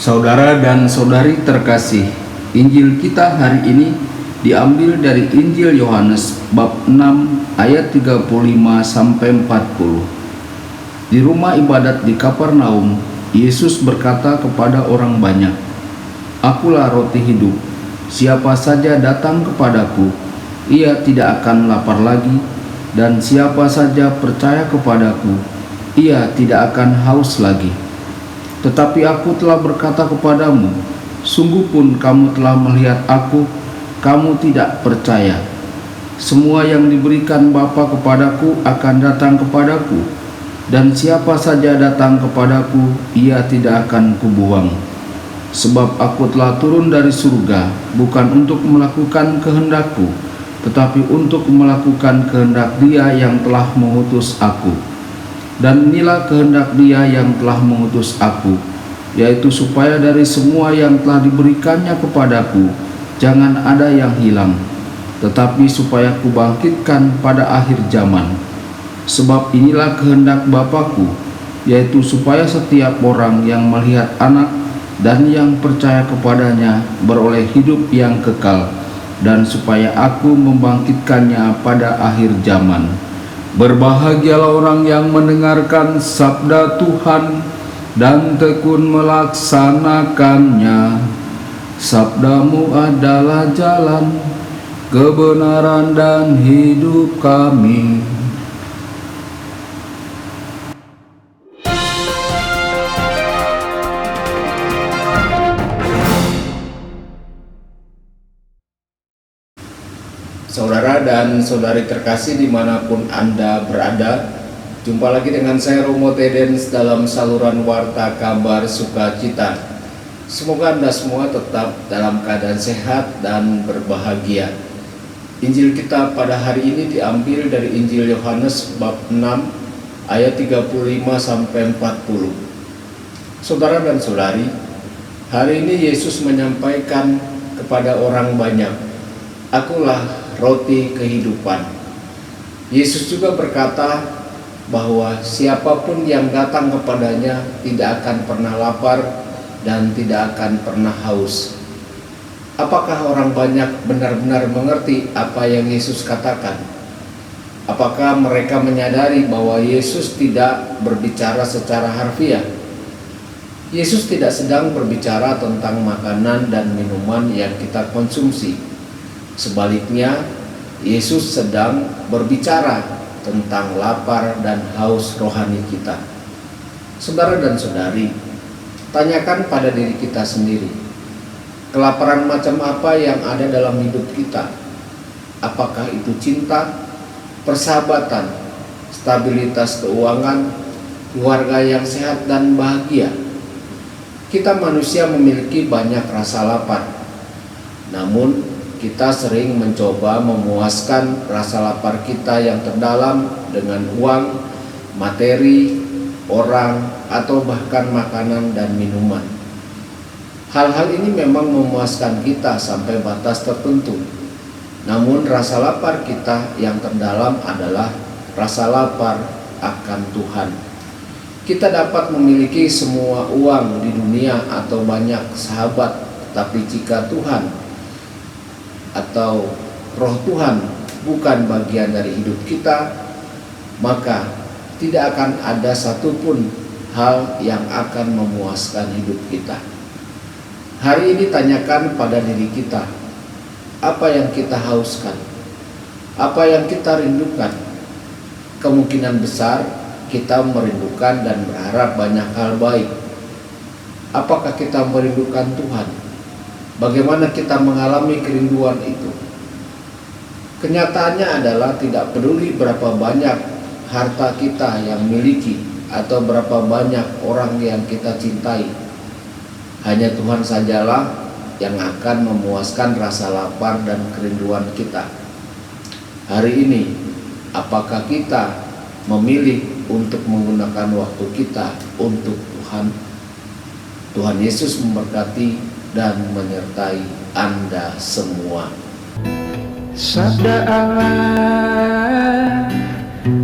Saudara dan saudari terkasih, Injil kita hari ini diambil dari Injil Yohanes bab 6 ayat 35 sampai 40. Di rumah ibadat di Kapernaum, Yesus berkata kepada orang banyak, "Akulah roti hidup. Siapa saja datang kepadaku, ia tidak akan lapar lagi, dan siapa saja percaya kepadaku, ia tidak akan haus lagi. Tetapi aku telah berkata kepadamu, sungguh pun kamu telah melihat aku, kamu tidak percaya. Semua yang diberikan Bapa kepadaku akan datang kepadaku, dan siapa saja datang kepadaku, ia tidak akan kubuang. Sebab aku telah turun dari surga, bukan untuk melakukan kehendakku, tetapi untuk melakukan kehendak Dia yang telah mengutus aku. Dan inilah kehendak Dia yang telah mengutus aku, yaitu supaya dari semua yang telah diberikannya kepadaku, jangan ada yang hilang, tetapi supaya kubangkitkan pada akhir zaman. Sebab inilah kehendak Bapa-Ku, yaitu supaya setiap orang yang melihat Anak dan yang percaya kepadanya beroleh hidup yang kekal, dan supaya aku membangkitkannya pada akhir zaman. Berbahagialah orang yang mendengarkan sabda Tuhan dan tekun melaksanakannya. Sabdamu adalah jalan, kebenaran dan hidup kami." Saudara dan saudari terkasih dimanapun Anda berada, jumpa lagi dengan saya Romo Tedens dalam saluran Warta Kabar Sukacita. Semoga Anda semua tetap dalam keadaan sehat dan berbahagia. Injil kita pada hari ini diambil dari Injil Yohanes bab 6 ayat 35 sampai 40. Saudara dan saudari, hari ini Yesus menyampaikan kepada orang banyak, "Akulah roti kehidupan." Yesus juga berkata bahwa siapapun yang datang kepadanya tidak akan pernah lapar dan tidak akan pernah haus. Apakah orang banyak benar-benar mengerti apa yang Yesus katakan? Apakah mereka menyadari bahwa Yesus tidak berbicara secara harfiah? Yesus tidak sedang berbicara tentang makanan dan minuman yang kita konsumsi. Sebaliknya, Yesus sedang berbicara tentang lapar dan haus rohani kita. Saudara dan saudari, tanyakan pada diri kita sendiri, kelaparan macam apa yang ada dalam hidup kita? Apakah itu cinta, persahabatan, stabilitas keuangan, keluarga yang sehat dan bahagia? Kita manusia memiliki banyak rasa lapar, namun kita sering mencoba memuaskan rasa lapar kita yang terdalam dengan uang, materi, orang, atau bahkan makanan dan minuman. Hal-hal ini memang memuaskan kita sampai batas tertentu. Namun rasa lapar kita yang terdalam adalah rasa lapar akan Tuhan. Kita dapat memiliki semua uang di dunia atau banyak sahabat, tetapi jika Tuhan atau roh Tuhan bukan bagian dari hidup kita, maka tidak akan ada satupun hal yang akan memuaskan hidup kita. Hari ini tanyakan pada diri kita, apa yang kita hauskan? Apa yang kita rindukan? Kemungkinan besar kita merindukan dan berharap banyak hal baik. Apakah kita merindukan Tuhan? Bagaimana kita mengalami kerinduan itu? Kenyataannya adalah tidak peduli berapa banyak harta kita yang miliki atau berapa banyak orang yang kita cintai. Hanya Tuhan sajalah yang akan memuaskan rasa lapar dan kerinduan kita. Hari ini, apakah kita memilih untuk menggunakan waktu kita untuk Tuhan? Tuhan Yesus memberkati dan menyertai Anda semua. Sabda Allah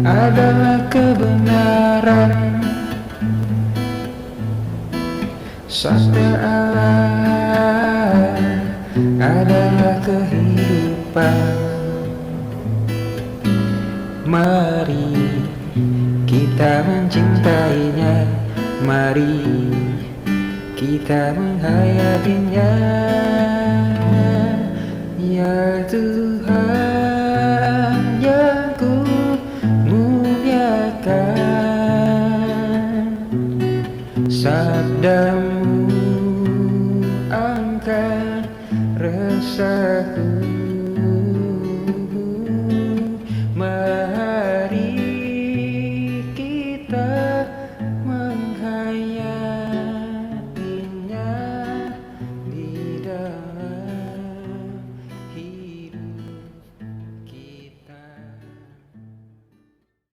adalah kebenaran. sabda Allah adalah kehidupan. Mari kita mencintainya, mari kita menghayatinya, ya Tuhan.